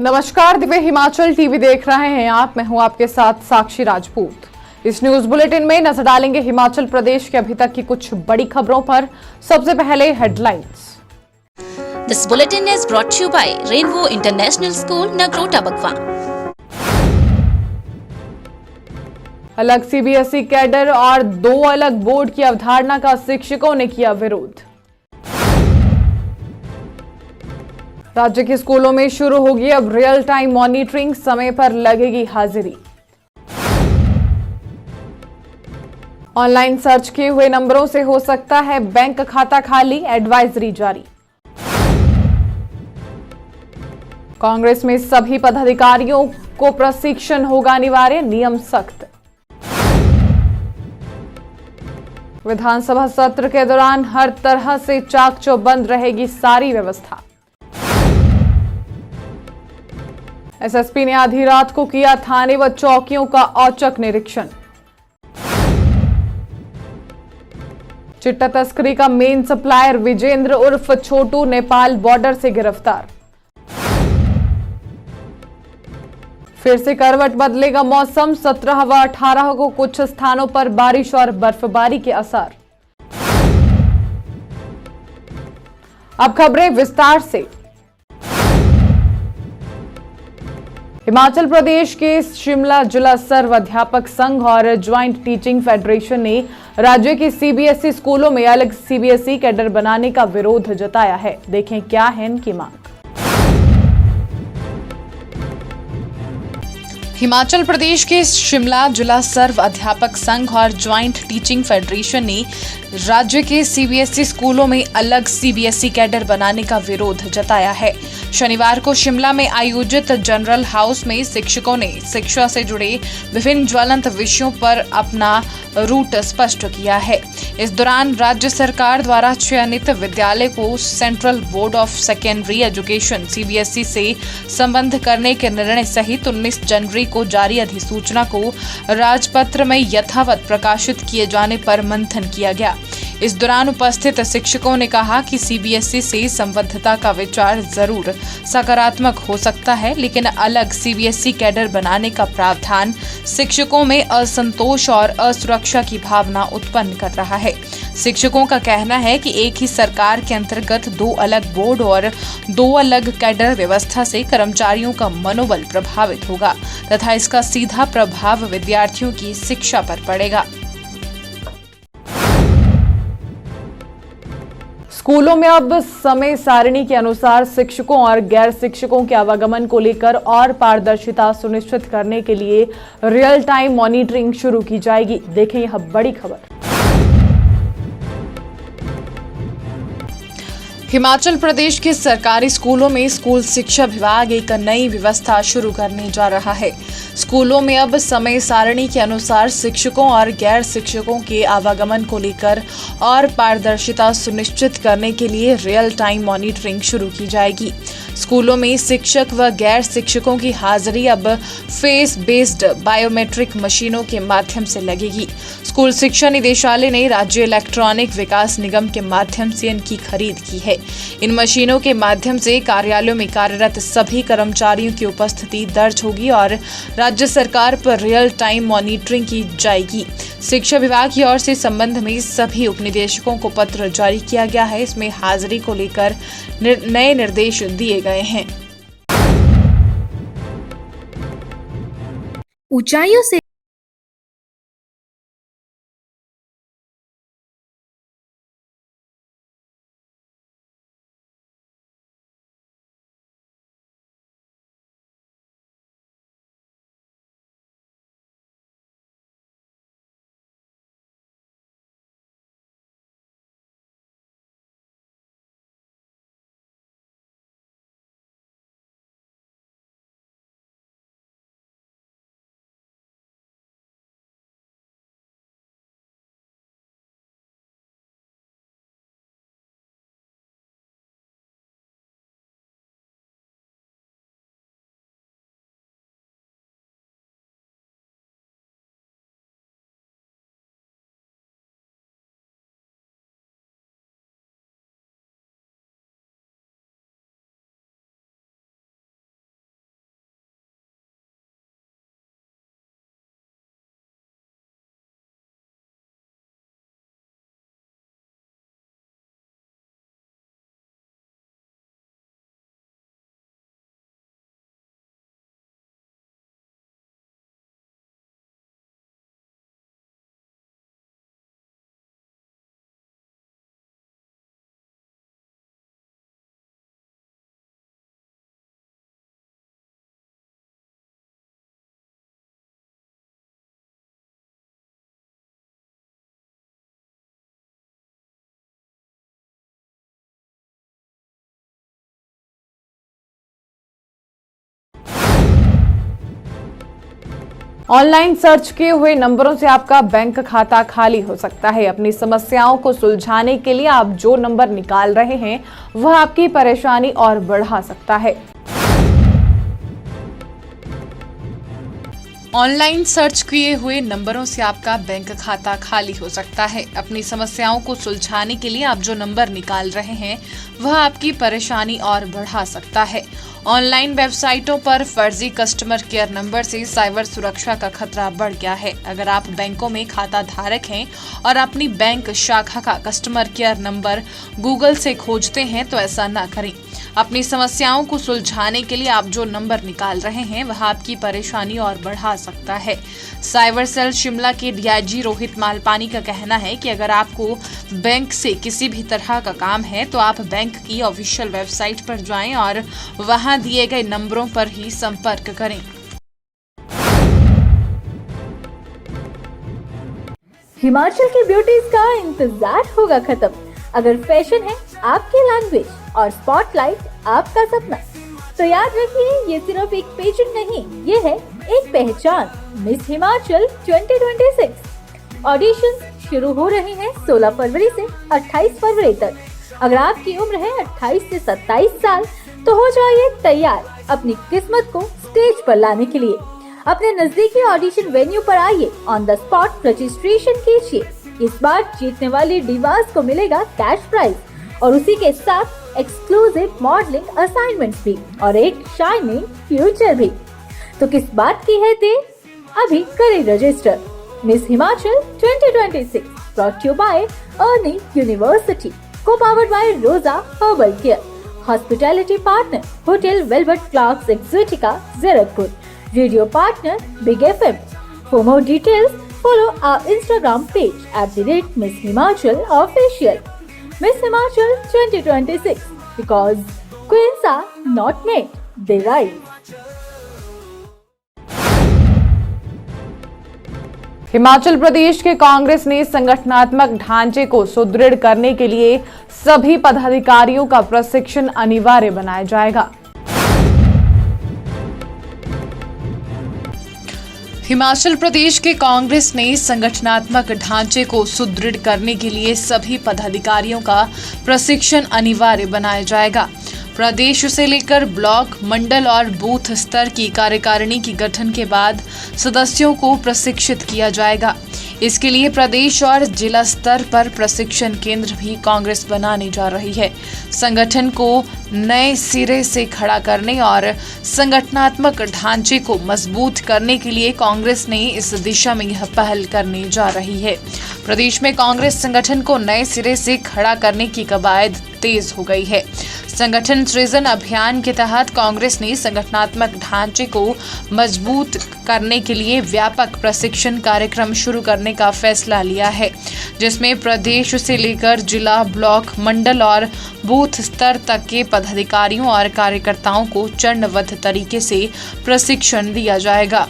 नमस्कार, दिव्य हिमाचल टीवी देख रहे हैं आप। मैं हूं आपके साथ साक्षी राजपूत। इस न्यूज बुलेटिन में नजर डालेंगे हिमाचल प्रदेश के अभी तक की कुछ बड़ी खबरों पर। सबसे पहले headlines. This bulletin is brought to you by Rainbow International School, Nagrota Bakwa. अलग सीबीएसई कैडर और दो अलग बोर्ड की अवधारणा का शिक्षकों ने किया विरोध। राज्य के स्कूलों में शुरू होगी अब रियल टाइम मॉनिटरिंग, समय पर लगेगी हाजिरी। ऑनलाइन सर्च किए हुए नंबरों से हो सकता है बैंक खाता खाली, एडवाइजरी जारी। कांग्रेस में सभी पदाधिकारियों को प्रशिक्षण होगा अनिवार्य, नियम सख्त। विधानसभा सत्र के दौरान हर तरह से चाक चौबंद रहेगी सारी व्यवस्था। एसएसपी ने आधी रात को किया थाने व चौकियों का औचक निरीक्षण। चिट्टा तस्करी का मेन सप्लायर विजेंद्र उर्फ छोटू नेपाल बॉर्डर से गिरफ्तार। फिर से करवट बदलेगा मौसम, 17 व 18 को कुछ स्थानों पर बारिश और बर्फबारी के असर। अब खबरें विस्तार से। हिमाचल प्रदेश के शिमला जिला सर्व अध्यापक संघ और ज्वाइंट टीचिंग फेडरेशन ने राज्य के सीबीएसई स्कूलों में अलग सीबीएसई कैडर बनाने का विरोध जताया है। देखें क्या है इनकी मांग। हिमाचल प्रदेश के शिमला जिला सर्व अध्यापक संघ और ज्वाइंट टीचिंग फेडरेशन ने राज्य के सीबीएसई स्कूलों में अलग सीबीएसई कैडर बनाने का विरोध जताया है। शनिवार को शिमला में आयोजित जनरल हाउस में शिक्षकों ने शिक्षा से जुड़े विभिन्न ज्वलंत विषयों पर अपना रूट स्पष्ट किया है। इस दौरान राज्य सरकार द्वारा चयनित विद्यालय को central board of secondary education CBSE से संबद्ध करने के निर्णय सहित 19 जनवरी को जारी अधिसूचना को राजपत्र में यथावत प्रकाशित किए जाने पर मंथन किया गया। इस दौरान उपस्थित शिक्षकों ने कहा कि सीबीएसई से संबद्धता का विचार जरूर सकारात्मक हो सकता है, लेकिन अलग सीबीएसई कैडर बनाने का प्रावधान शिक्षकों में असंतोष और असुरक्षा की भावना उत्पन्न कर रहा है। शिक्षकों का कहना है कि एक ही सरकार के अंतर्गत दो अलग बोर्ड और दो अलग कैडर व्यवस्था से कर्मचारियों का मनोबल प्रभावित होगा तथा इसका सीधा प्रभाव विद्यार्थियों की शिक्षा पर पड़ेगा। स्कूलों में अब समय सारिणी के अनुसार शिक्षकों और गैर शिक्षकों के आवागमन को लेकर और पारदर्शिता सुनिश्चित करने के लिए रियल टाइम मॉनिटरिंग शुरू की जाएगी। देखें यह बड़ी खबर। हिमाचल प्रदेश के सरकारी स्कूलों में स्कूल शिक्षा विभाग एक नई व्यवस्था शुरू करने जा रहा है। स्कूलों में अब समय सारणी के अनुसार शिक्षकों और गैर शिक्षकों के आवागमन को लेकर और पारदर्शिता सुनिश्चित करने के लिए रियल टाइम मॉनिटरिंग शुरू की जाएगी। स्कूलों में शिक्षक व गैर शिक्षकों की हाजिरी अब फेस बेस्ड बायोमेट्रिक मशीनों के माध्यम से लगेगी। स्कूल शिक्षा निदेशालय ने राज्य इलेक्ट्रॉनिक विकास निगम के माध्यम से इनकी खरीद की है। इन मशीनों के माध्यम से कार्यालयों में कार्यरत सभी कर्मचारियों की उपस्थिति दर्ज होगी और राज्य सरकार पर रियल टाइम मॉनिटरिंग की जाएगी। शिक्षा विभाग की ओर से संबंध में सभी उपनिदेशकों को पत्र जारी किया गया है। इसमें हाजिरी को लेकर नए निर्देश दिए गए हैं। ऊंचाइयों से ऑनलाइन सर्च किए हुए नंबरों से आपका बैंक खाता खाली हो सकता है। अपनी समस्याओं को सुलझाने के लिए आप जो नंबर निकाल रहे हैं वह आपकी परेशानी और बढ़ा सकता है। ऑनलाइन सर्च किए हुए नंबरों से आपका बैंक खाता खाली हो सकता है। अपनी समस्याओं को सुलझाने के लिए आप जो नंबर निकाल रहे हैं वह आपकी परेशानी और बढ़ा सकता है। ऑनलाइन वेबसाइटों पर फर्जी कस्टमर केयर नंबर से साइबर सुरक्षा का खतरा बढ़ गया है। अगर आप बैंकों में खाता धारक हैं और अपनी बैंक शाखा का कस्टमर केयर नंबर गूगल से खोजते हैं तो ऐसा ना करें। अपनी समस्याओं को सुलझाने के लिए आप जो नंबर निकाल रहे हैं वह आपकी परेशानी और बढ़ा सकता है। साइबर सेल शिमला के डीआईजी रोहित मालपानी का कहना है कि अगर आपको बैंक से किसी भी तरह का काम है तो आप बैंक की ऑफिशियल वेबसाइट पर जाएं और वहां दिए गए नंबरों पर ही संपर्क करें। हिमाचल की ब्यूटीज का इंतजार होगा खत्म। अगर फैशन है आपकी लैंग्वेज और स्पॉटलाइट आपका सपना, तो याद रखिए ये सिर्फ एक पेजेंट नहीं, ये है एक पहचान। मिस हिमाचल 2026 ऑडिशंस शुरू हो रहे हैं 16 फरवरी से 28 फरवरी तक। अगर आपकी उम्र है 28 से 27 साल तो हो जाइए तैयार अपनी किस्मत को स्टेज पर लाने के लिए। अपने नजदीकी ऑडिशन वेन्यू पर आइए, ऑन द स्पॉट रजिस्ट्रेशन कीजिए। इस बार जीतने वाली डिवास को मिलेगा कैश प्राइज और उसी के साथ एक्सक्लूसिव मॉडलिंग असाइनमेंट्स भी और एक शाइनिंग फ्यूचर भी। तो किस बात की है देर, अभी करें register. Miss Himachal 2026 brought you by earning university, को powered by Roja herbal care, hospitality partner hotel velvet Clarks exotica Zirakpur, radio partner big FM। For more details, follow our Instagram page @Miss Himachal Official. Miss Himachal 2026, because queens are not made, they rise. Himachal Pradesh के कांग्रेस ने संगठनात्मक ढांचे को सुदृढ़ करने के लिए सभी पदाधिकारियों का प्रशिक्षण अनिवार्य बनाया जाएगा। हिमाचल प्रदेश के कांग्रेस ने संगठनात्मक ढांचे को सुदृढ़ करने के लिए सभी पदाधिकारियों का प्रशिक्षण अनिवार्य बनाया जाएगा। प्रदेश से लेकर ब्लॉक, मंडल और बूथ स्तर की कार्यकारिणी की गठन के बाद सदस्यों को प्रशिक्षित किया जाएगा। इसके लिए प्रदेश और जिला स्तर पर प्रशिक्षण केंद्र भी कांग्रेस बनाने जा रही है। संगठन को नए सिरे से खड़ा करने और संगठनात्मक ढांचे को मजबूत करने के लिए कांग्रेस ने इस दिशा में यह पहल करने जा रही है। प्रदेश में कांग्रेस संगठन को नए सिरे से खड़ा करने की कवायद तेज हो गई है। संगठन सृजन अभियान के तहत कांग्रेस ने संगठनात्मक ढांचे को मजबूत करने के लिए व्यापक प्रशिक्षण कार्यक्रम शुरू करने का फैसला लिया है, जिसमें प्रदेश से लेकर जिला, ब्लॉक, मंडल और बूथ स्तर तक के पदाधिकारियों और कार्यकर्ताओं को चरणबद्ध तरीके से प्रशिक्षण दिया जाएगा।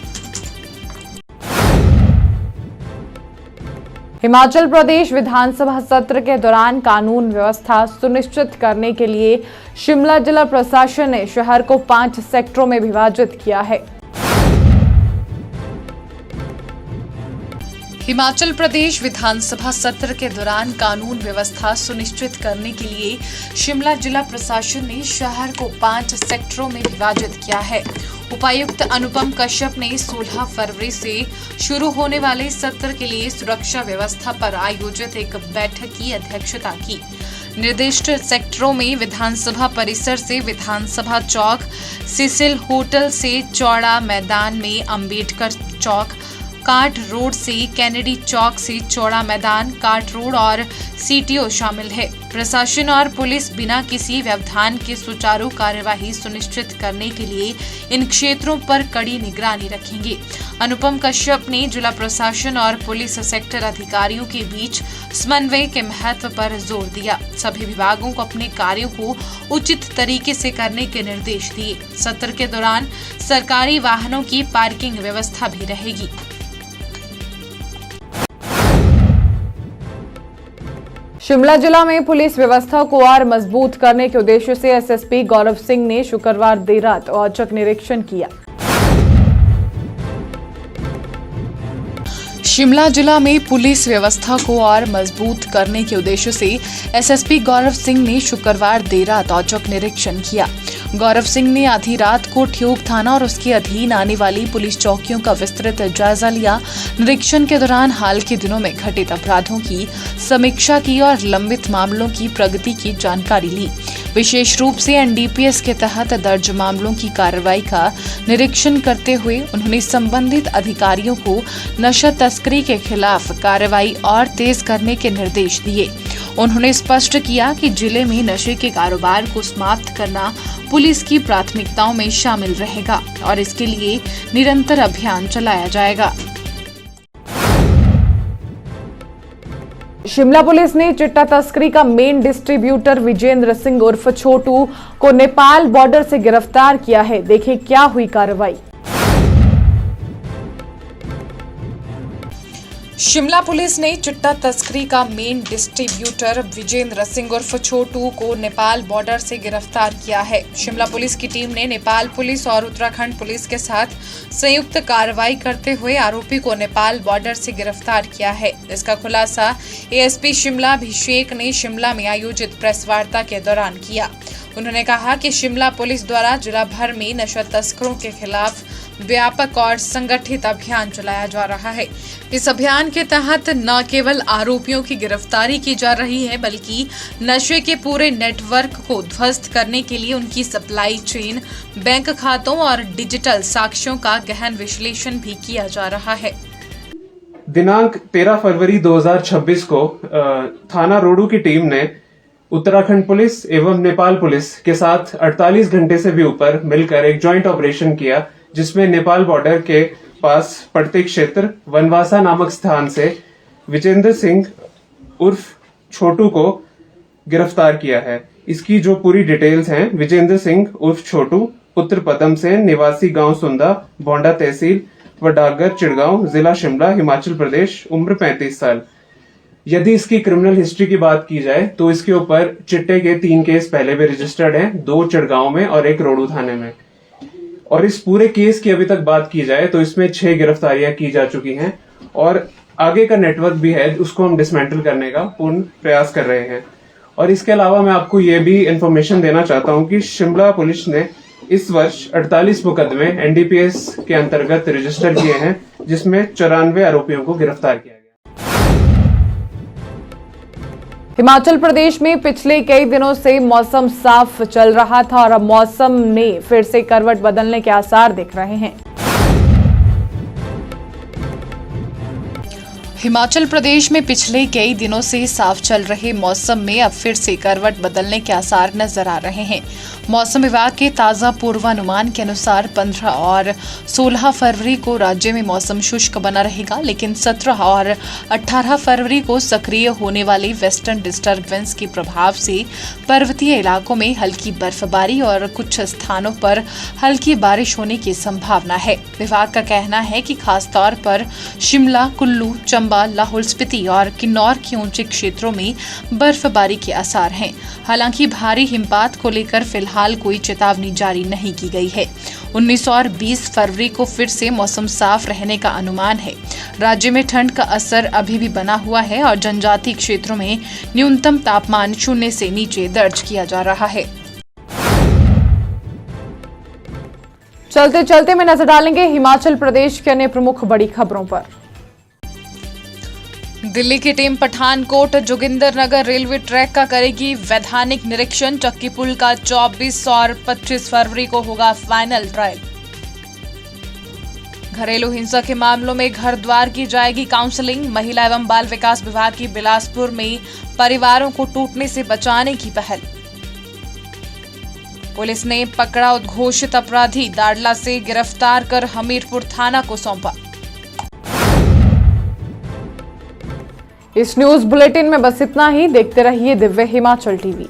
हिमाचल प्रदेश विधानसभा सत्र के दौरान कानून व्यवस्था सुनिश्चित करने के लिए शिमला जिला प्रशासन ने शहर को 5 सेक्टरों में विभाजित किया है। हिमाचल प्रदेश विधानसभा सत्र के दौरान कानून व्यवस्था सुनिश्चित करने के लिए शिमला जिला प्रशासन ने शहर को 5 सेक्टरों में विभाजित किया है। उपायुक्त अनुपम कश्यप ने 16 फरवरी से शुरू होने वाले सत्र के लिए सुरक्षा व्यवस्था पर आयोजित एक बैठक की अध्यक्षता की। निर्दिष्ट सेक्टरों में विधानसभा परिसर से विधानसभा चौक, सिसिल होटल से चौड़ा मैदान में अंबेडकर चौक, काट रोड से कैनेडी चौक से चौड़ा मैदान, काट रोड और सीटीओ शामिल है। प्रशासन और पुलिस बिना किसी व्यवधान के सुचारू कार्यवाही सुनिश्चित करने के लिए इन क्षेत्रों पर कड़ी निगरानी रखेंगे। अनुपम कश्यप ने जिला प्रशासन और पुलिस सेक्टर अधिकारियों के बीच समन्वय के महत्व पर जोर दिया। सभी विभागों को अपने कार्यों को उचित तरीके से करने के निर्देश दिए। सत्र के दौरान सरकारी वाहनों की पार्किंग व्यवस्था भी रहेगी। शिमला जिला में पुलिस व्यवस्था को और मजबूत करने के उद्देश्य से एसएसपी गौरव सिंह ने शुक्रवार देर रात औचक निरीक्षण किया। शिमला जिला में पुलिस व्यवस्था को और मजबूत करने के उद्देश्य से एसएसपी गौरव सिंह ने शुक्रवार देर रात औचक निरीक्षण किया। गौरव सिंह ने आधी रात को ठियोग थाना और उसके अधीन आने वाली पुलिस चौकियों का विस्तृत जायजा लिया। निरीक्षण के दौरान हाल के दिनों में घटित अपराधों की समीक्षा की और लंबित मामलों की प्रगति की जानकारी ली। विशेष रूप से एनडीपीएस के तहत दर्ज मामलों की कार्रवाई का निरीक्षण करते हुए उन्होंने संबंधित अधिकारियों को नशा तस्करी के खिलाफ कार्रवाई और तेज करने के निर्देश दिए। उन्होंने स्पष्ट किया कि जिले में नशे के कारोबार को समाप्त करना पुलिस की प्राथमिकताओं में शामिल रहेगा और इसके लिए निरंतर अभियान चलाया जाएगा। शिमला पुलिस ने चिट्टा तस्करी का मेन डिस्ट्रीब्यूटर विजेंद्र सिंह उर्फ छोटू को नेपाल बॉर्डर से गिरफ्तार किया है। देखिए क्या हुई कार्रवाई। शिमला पुलिस ने चिट्टा तस्करी का मेन डिस्ट्रीब्यूटर विजेंद्र सिंह उर्फ छोटू को नेपाल बॉर्डर से गिरफ्तार किया है। शिमला पुलिस की टीम ने नेपाल पुलिस और उत्तराखंड पुलिस के साथ संयुक्त कार्रवाई करते हुए आरोपी को नेपाल बॉर्डर से गिरफ्तार किया है। इसका खुलासा एएसपी शिमला अभिषेक ने शिमला में आयोजित प्रेस वार्ता के दौरान किया। उन्होंने कहा कि शिमला पुलिस द्वारा जिला भर में नशा तस्करों के खिलाफ व्यापक और संगठित अभियान चलाया जा रहा है। इस अभियान के तहत न केवल आरोपियों की गिरफ्तारी की जा रही है बल्कि नशे के पूरे नेटवर्क को ध्वस्त करने के लिए उनकी सप्लाई चेन, बैंक खातों और डिजिटल साक्ष्यों का गहन विश्लेषण भी किया जा रहा है। दिनांक 13 फरवरी 2026 को थाना रोडू की टीम ने उत्तराखंड पुलिस एवं नेपाल पुलिस के साथ 48 घंटे से भी ऊपर मिलकर एक ज्वाइंट ऑपरेशन किया, जिसमें नेपाल बॉर्डर के पास पड़ते क्षेत्र वनवासा नामक स्थान से विजेंद्र सिंह उर्फ छोटू को गिरफ्तार किया है। इसकी जो पूरी डिटेल्स हैं, विजेंद्र सिंह उर्फ छोटू पुत्र पदम सेन, निवासी गांव सुंदा, बोंडा तहसील व डाकघर चिड़गांव, जिला शिमला, हिमाचल प्रदेश, उम्र 35 साल। यदि इसकी क्रिमिनल हिस्ट्री की बात की जाए तो इसके ऊपर चिट्टे के 3 केस पहले भी रजिस्टर्ड हैं, 2 चिड़गांव में और 1 रोडू थाने में। और इस पूरे केस की अभी तक बात की जाए तो इसमें 6 गिरफ्तारियां की जा चुकी हैं और आगे का नेटवर्क भी है, उसको हम डिसमेंटल करने का पूर्ण प्रयास कर रहे हैं। और इसके अलावा मैं आपको ये भी इंफॉर्मेशन देना चाहता हूं कि शिमला पुलिस ने इस वर्ष 48 मुकदमे एनडीपीएस के अंतर्गत रजिस्टर किए हैं, जिसमें 94 आरोपियों को गिरफ्तार किया गया। हिमाचल प्रदेश में पिछले कई दिनों से मौसम साफ चल रहा था और अब मौसम ने फिर से करवट बदलने के आसार दिख रहे हैं। हिमाचल प्रदेश में पिछले कई दिनों से साफ चल रहे मौसम में अब फिर से करवट बदलने के आसार नजर आ रहे हैं। मौसम विभाग के ताज़ा पूर्वानुमान के अनुसार 15 और 16 फरवरी को राज्य में मौसम शुष्क बना रहेगा, लेकिन 17 और 18 फरवरी को सक्रिय होने वाले वेस्टर्न डिस्टर्बेंस के प्रभाव से पर्वतीय इलाकों में हल्की बर्फबारी और कुछ स्थानों पर हल्की बारिश होने की संभावना है। विभाग का कहना है कि खासतौर पर शिमला, कुल्लू, चंबा, लाहौल स्पीति और किन्नौर के ऊंचे क्षेत्रों में बर्फबारी के आसार हैं। हालांकि भारी हिमपात को लेकर फिलहाल कोई चेतावनी जारी नहीं की गई है। 19 और 20 फरवरी को फिर से मौसम साफ रहने का अनुमान है। राज्य में ठंड का असर अभी भी बना हुआ है और जनजातीय क्षेत्रों में न्यूनतम तापमान 0 से नीचे दर्ज किया जा रहा है। चलते चलते में नजर डालेंगे हिमाचल प्रदेश के अन्य प्रमुख बड़ी खबरों पर। दिल्ली की team Pathankot Jogindernagar railway track का करेगी वैधानिक निरीक्षण। चक्की पुल का 24 और 25 फरवरी को होगा फाइनल ट्रायल। घरेलू हिंसा के मामलों में घर द्वार की जाएगी काउंसलिंग। महिला एवं बाल विकास विभाग की बिलासपुर में परिवारों को टूटने से बचाने की पहल। पुलिस ने पकड़ा उद्घोषित अपराधी, दाड़ला से गिरफ्तार कर हमीरपुर थाना को सौंपा। इस न्यूज बुलेटिन में बस इतना ही। देखते रहिए दिव्य हिमाचल टीवी।